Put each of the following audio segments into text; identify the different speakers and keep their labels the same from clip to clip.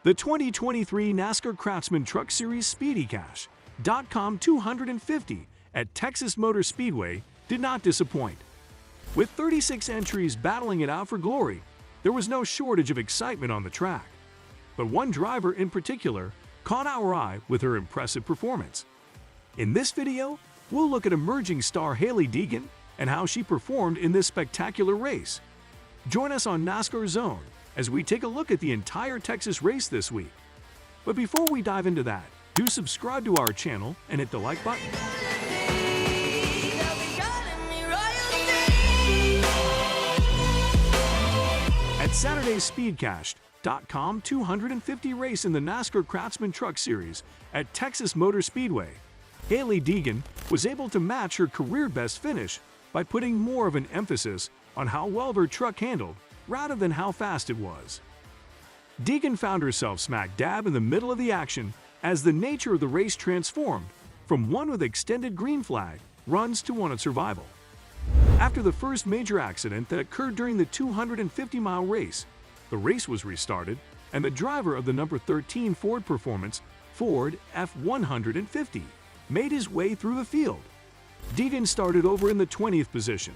Speaker 1: The 2023 NASCAR Craftsman Truck Series Speedy Cash.com 250 at Texas Motor Speedway did not disappoint. With 36 entries battling it out for glory, there was no shortage of excitement on the track. But one driver in particular caught our eye with her impressive performance. In this video, we'll look at emerging star Hailie Deegan and how she performed in this spectacular race. Join us on NASCAR Zone as we take a look at the entire Texas race this week. But before we dive into that, do subscribe to our channel and hit the like button. At Saturday's Speedcash.com 250 race in the NASCAR Craftsman Truck Series at Texas Motor Speedway, Hailie Deegan was able to match her career-best finish by putting more of an emphasis on how well her truck handled rather than how fast it was. Deegan found herself smack dab in the middle of the action as the nature of the race transformed from one with extended green flag runs to one of survival. After the first major accident that occurred during the 250-mile race, the race was restarted and the driver of the number 13 Ford Performance Ford F-150 made his way through the field. Deegan started over in the 20th position.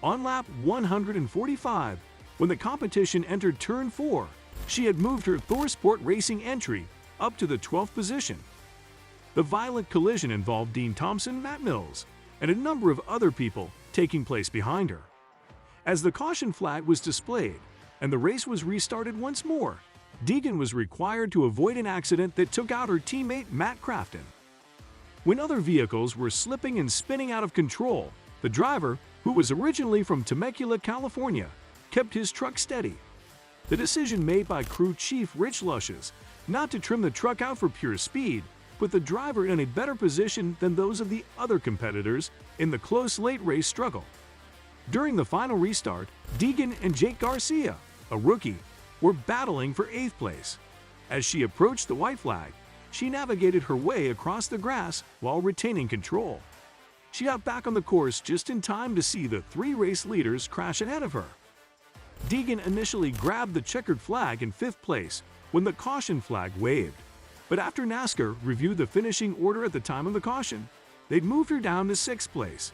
Speaker 1: On lap 145, when the competition entered turn 4, she had moved her Thor Sport Racing entry up to the 12th position. The violent collision involved Dean Thompson, Matt Mills, and a number of other people taking place behind her. As the caution flag was displayed and the race was restarted once more, Deegan was required to avoid an accident that took out her teammate Matt Crafton. When other vehicles were slipping and spinning out of control, the driver, who was originally from Temecula, California, kept his truck steady. The decision made by crew chief Rich Lushes not to trim the truck out for pure speed put the driver in a better position than those of the other competitors in the close late race struggle. During the final restart, Deegan and Jake Garcia, a rookie, were battling for 8th place. As she approached the white flag, she navigated her way across the grass while retaining control. She got back on the course just in time to see the 3 race leaders crash ahead of her. Deegan initially grabbed the checkered flag in 5th place when the caution flag waved, but after NASCAR reviewed the finishing order at the time of the caution, they'd moved her down to 6th place.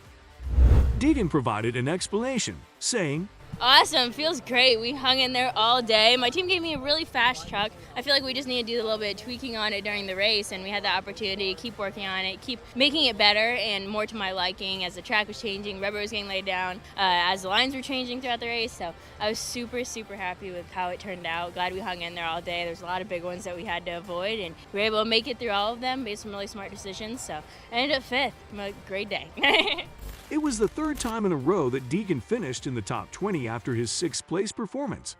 Speaker 1: Deegan provided an explanation, saying,
Speaker 2: Awesome, feels great. We hung in there all day. My team gave me a really fast truck. I feel like we just need to do a little bit of tweaking on it during the race, and we had the opportunity to keep working on it, keep making it better and more to my liking as the track was changing, rubber was getting laid down, as the lines were changing throughout the race. So I was super, super happy with how it turned out. Glad we hung in there all day. There's a lot of big ones that we had to avoid, and we were able to make it through all of them, made some really smart decisions. So I ended up 5th. A great day.
Speaker 1: It was the 3rd time in a row that Deegan finished in the top 20 after his 6th place performance.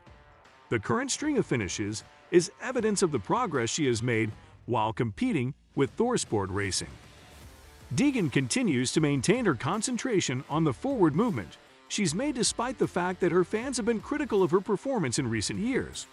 Speaker 1: The current string of finishes is evidence of the progress she has made while competing with Thor Sport Racing. Deegan continues to maintain her concentration on the forward movement she's made despite the fact that her fans have been critical of her performance in recent years.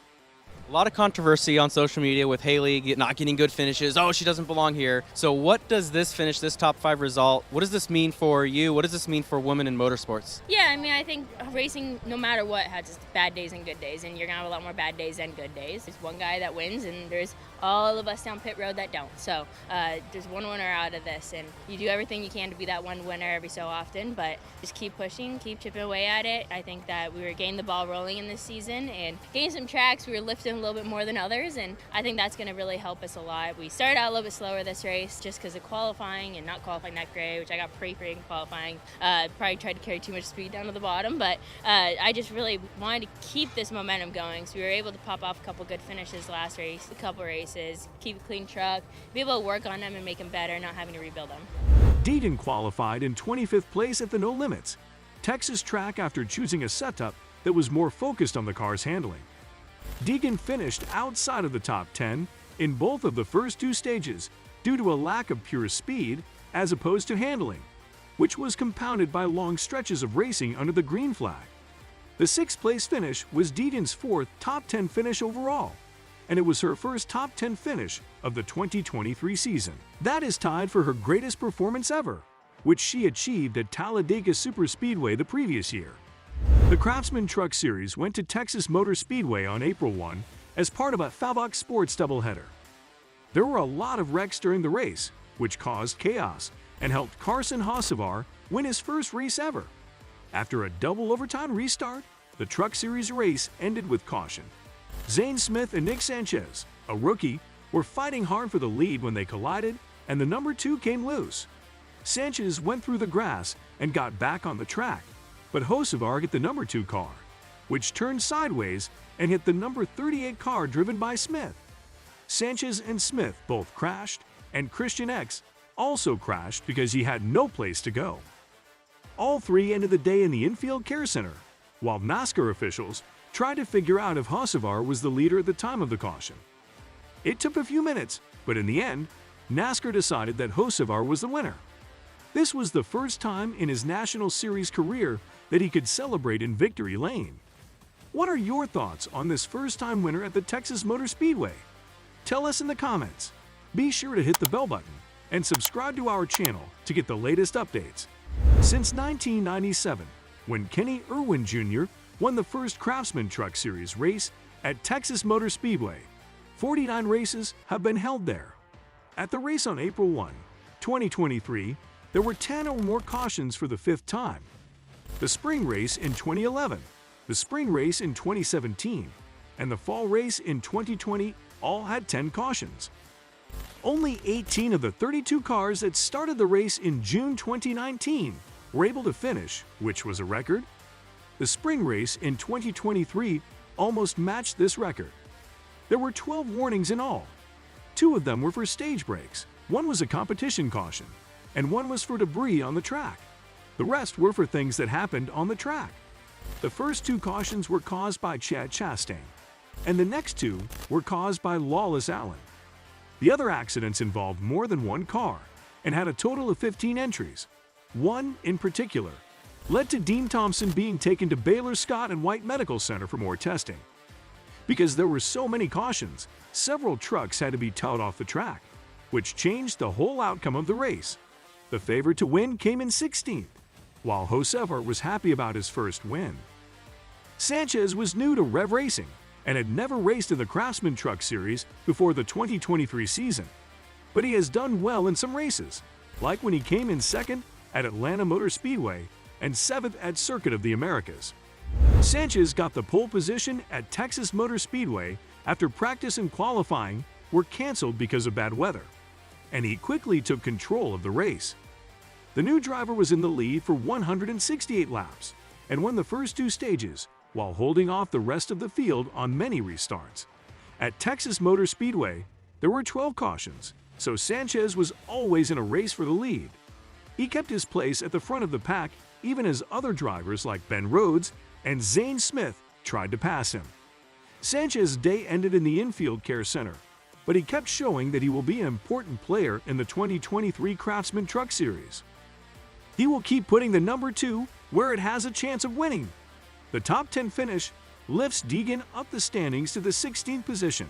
Speaker 3: A lot of controversy on social media with Hailie not getting good finishes. Oh, she doesn't belong here. So what does this finish, this top 5 result, what does this mean for you? What does this mean for women in motorsports?
Speaker 2: Yeah, I mean, I think racing, no matter what, has just bad days and good days, and you're going to have a lot more bad days than good days. There's one guy that wins, and there's all of us down pit road that don't. So there's one winner out of this, and you do everything you can to be that one winner every so often, but just keep pushing, keep chipping away at it. I think that we were getting the ball rolling in this season, and getting some tracks, we were lifting a little bit more than others, and I think that's going to really help us a lot. We started out a little bit slower this race just because of qualifying and not qualifying that great, which I got pretty in qualifying. Probably tried to carry too much speed down to the bottom, but I just really wanted to keep this momentum going, so we were able to pop off a couple good finishes last race, a couple races, keep a clean truck, be able to work on them and make them better, not having to rebuild them.
Speaker 1: Deegan qualified in 25th place at the No Limits Texas track after choosing a setup that was more focused on the car's handling. Deegan finished outside of the top 10 in both of the first 2 stages due to a lack of pure speed as opposed to handling, which was compounded by long stretches of racing under the green flag. The 6th place finish was Deegan's 4th top 10 finish overall, and it was her first top 10 finish of the 2023 season. That is tied for her greatest performance ever, which she achieved at Talladega Superspeedway the previous year. The Craftsman Truck Series went to Texas Motor Speedway on April 1 as part of a Favok Sports doubleheader. There were a lot of wrecks during the race, which caused chaos and helped Carson Hocevar win his first race ever. After a double overtime restart, the Truck Series race ended with caution. Zane Smith and Nick Sanchez, a rookie, were fighting hard for the lead when they collided, and the number 2 came loose. Sanchez went through the grass and got back on the track, but Hocevar hit the number 2 car, which turned sideways and hit the number 38 car driven by Smith. Sanchez and Smith both crashed, and Christian X also crashed because he had no place to go. All three ended the day in the infield care center, while NASCAR officials tried to figure out if Hocevar was the leader at the time of the caution. It took a few minutes, but in the end, NASCAR decided that Hocevar was the winner. This was the first time in his National Series career that he could celebrate in victory lane. What are your thoughts on this first-time winner at the Texas Motor Speedway? Tell us in the comments. Be sure to hit the bell button and subscribe to our channel to get the latest updates. Since 1997, when Kenny Irwin Jr. won the first Craftsman Truck Series race at Texas Motor Speedway, 49 races have been held there. At the race on April 1, 2023, there were 10 or more cautions for the 5th time. The spring race in 2011, the spring race in 2017, and the fall race in 2020 all had 10 cautions. Only 18 of the 32 cars that started the race in June 2019 were able to finish, which was a record. The spring race in 2023 almost matched this record. There were 12 warnings in all. 2 of them were for stage breaks, 1 was a competition caution, and 1 was for debris on the track. The rest were for things that happened on the track. The first 2 cautions were caused by Chad Chastain, and the next 2 were caused by Lawless Allen. The other accidents involved more than 1 car and had a total of 15 entries. 1, in particular, led to Dean Thompson being taken to Baylor Scott and White Medical Center for more testing. Because there were so many cautions, several trucks had to be towed off the track, which changed the whole outcome of the race. The favorite to win came in 16th, while Hocevar was happy about his first win. Sanchez was new to Rev Racing and had never raced in the Craftsman Truck Series before the 2023 season, but he has done well in some races, like when he came in 2nd at Atlanta Motor Speedway and 7th at Circuit of the Americas. Sanchez got the pole position at Texas Motor Speedway after practice and qualifying were canceled because of bad weather, and he quickly took control of the race. The new driver was in the lead for 168 laps and won the first 2 stages while holding off the rest of the field on many restarts. At Texas Motor Speedway, there were 12 cautions, so Sanchez was always in a race for the lead. He kept his place at the front of the pack even as other drivers like Ben Rhodes and Zane Smith tried to pass him. Sanchez's day ended in the infield care center, but he kept showing that he will be an important player in the 2023 Craftsman Truck Series. He will keep putting the number 2 where it has a chance of winning. The top 10 finish lifts Deegan up the standings to the 16th position,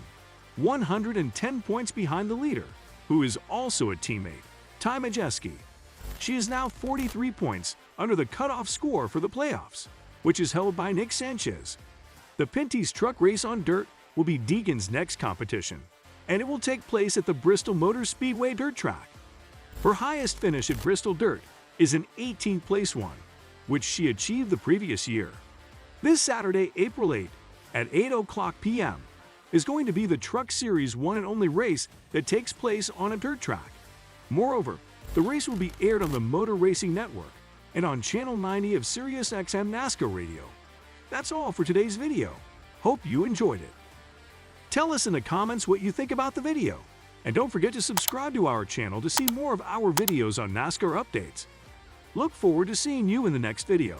Speaker 1: 110 points behind the leader, who is also a teammate, Ty Majeski. She is now 43 points under the cutoff score for the playoffs, which is held by Nick Sanchez. The Pinty's truck race on dirt will be Deegan's next competition, and it will take place at the Bristol Motor Speedway dirt track. Her highest finish at Bristol Dirt is an 18th place one, which she achieved the previous year. This Saturday, April 8, at 8:00 p.m., is going to be the Truck Series one and only race that takes place on a dirt track. Moreover, the race will be aired on the Motor Racing Network and on Channel 90 of SiriusXM NASCAR Radio. That's all for today's video. Hope you enjoyed it. Tell us in the comments what you think about the video, and don't forget to subscribe to our channel to see more of our videos on NASCAR updates. Look forward to seeing you in the next video.